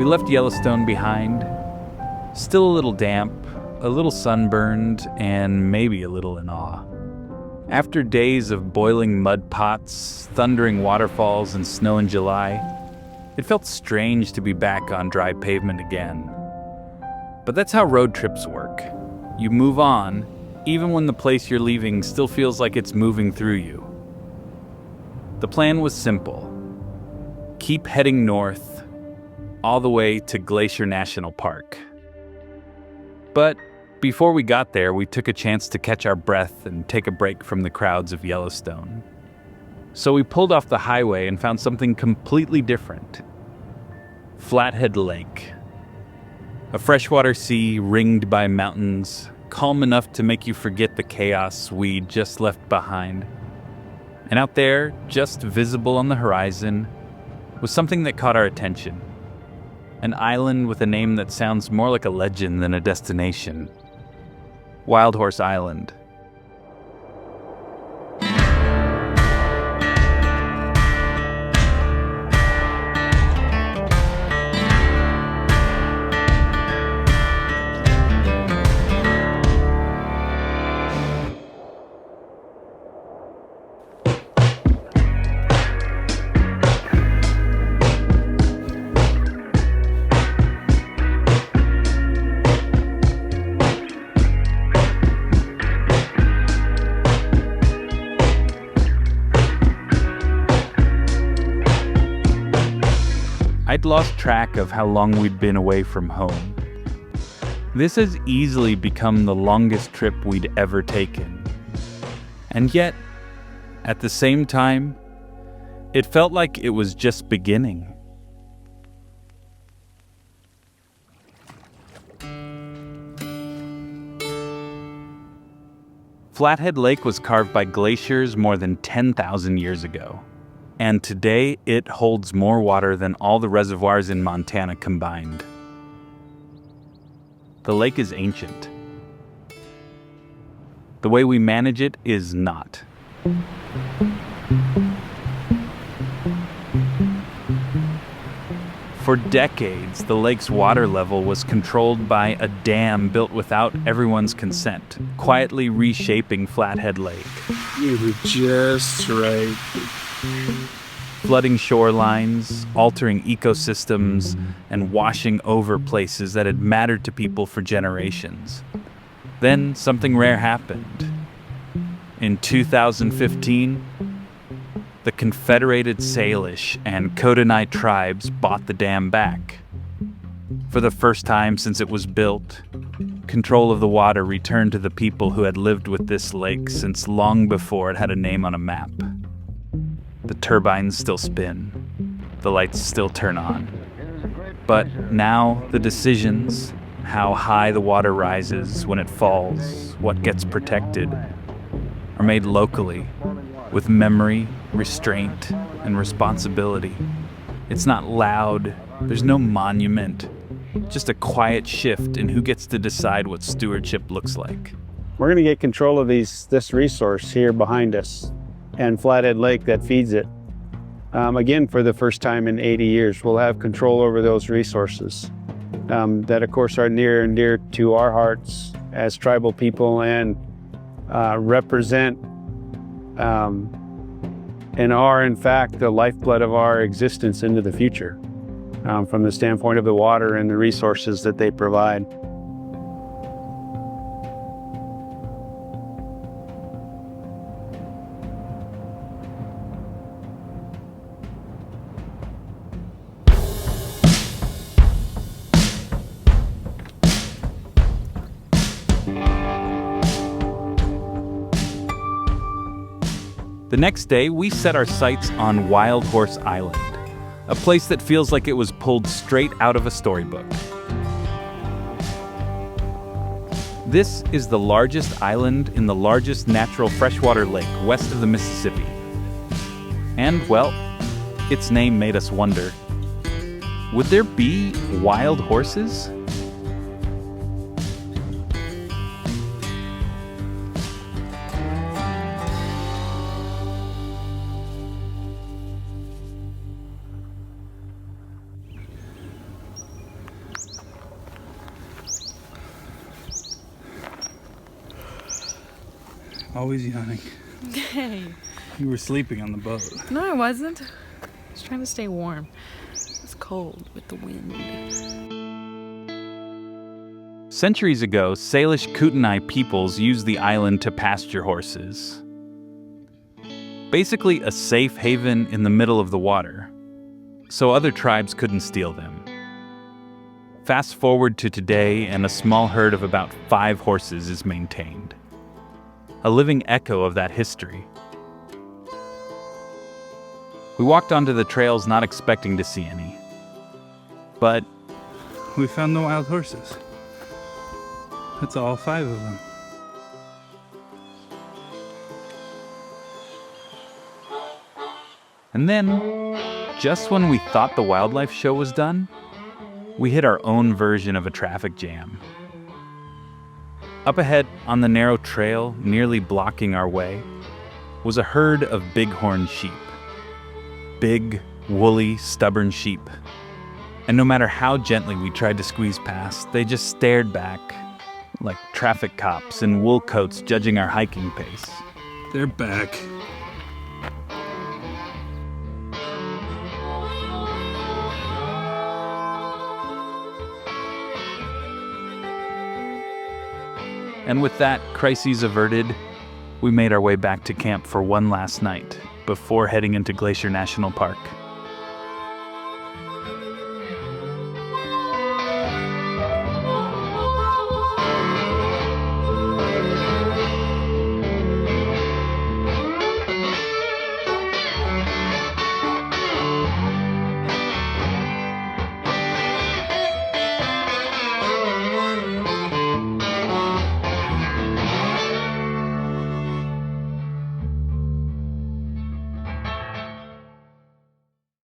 We left Yellowstone behind, still a little damp, a little sunburned, and maybe a little in awe. After days of boiling mud pots, thundering waterfalls, and snow in July, it felt strange to be back on dry pavement again. But that's how road trips work. You move on, even when the place you're leaving still feels like it's moving through you. The plan was simple. Keep heading north, all the way to Glacier National Park. But before we got there, we took a chance to catch our breath and take a break from the crowds of Yellowstone. So we pulled off the highway and found something completely different. Flathead Lake. A freshwater sea ringed by mountains, calm enough to make you forget the chaos we just left behind. And out there, just visible on the horizon, was something that caught our attention. An island with a name that sounds more like a legend than a destination. Wild Horse Island. I'd lost track of how long we'd been away from home. This has easily become the longest trip we'd ever taken. And yet, at the same time, it felt like it was just beginning. Flathead Lake was carved by glaciers more than 10,000 years ago. And today, it holds more water than all the reservoirs in Montana combined. The lake is ancient. The way we manage it is not. For decades, the lake's water level was controlled by a dam built without everyone's consent, quietly reshaping Flathead Lake. You were just right. Flooding shorelines, altering ecosystems, and washing over places that had mattered to people for generations. Then something rare happened. In 2015, the Confederated Salish and Kootenai tribes bought the dam back. For the first time since it was built, control of the water returned to the people who had lived with this lake since long before it had a name on a map. The turbines still spin. The lights still turn on. But now the decisions, how high the water rises when it falls, what gets protected, are made locally, with memory, restraint, and responsibility. It's not loud. There's no monument. Just a quiet shift in who gets to decide what stewardship looks like. We're going to get control of this resource here behind us and Flathead Lake that feeds it. Again, for the first time in 80 years, we'll have control over those resources that, of course, are near and dear to our hearts as tribal people and represent and are, in fact, the lifeblood of our existence into the future from the standpoint of the water and the resources that they provide. The next day, we set our sights on Wild Horse Island, a place that feels like it was pulled straight out of a storybook. This is the largest island in the largest natural freshwater lake west of the Mississippi. And, well, its name made us wonder, would there be wild horses? Always yawning. Hey. You were sleeping on the boat. No, I wasn't. I was trying to stay warm. It's cold with the wind. Centuries ago, Salish Kootenai peoples used the island to pasture horses. Basically a safe haven in the middle of the water, so other tribes couldn't steal them. Fast forward to today, and a small herd of about 5 horses is maintained. A living echo of that history. We walked onto the trails not expecting to see any. But we found no wild horses. That's all 5 of them. And then, just when we thought the wildlife show was done, we hit our own version of a traffic jam. Up ahead, on the narrow trail, nearly blocking our way, was a herd of bighorn sheep. Big, woolly, stubborn sheep. And no matter how gently we tried to squeeze past, they just stared back, like traffic cops in wool coats judging our hiking pace. They're back. And with that, crises averted, we made our way back to camp for one last night before heading into Glacier National Park.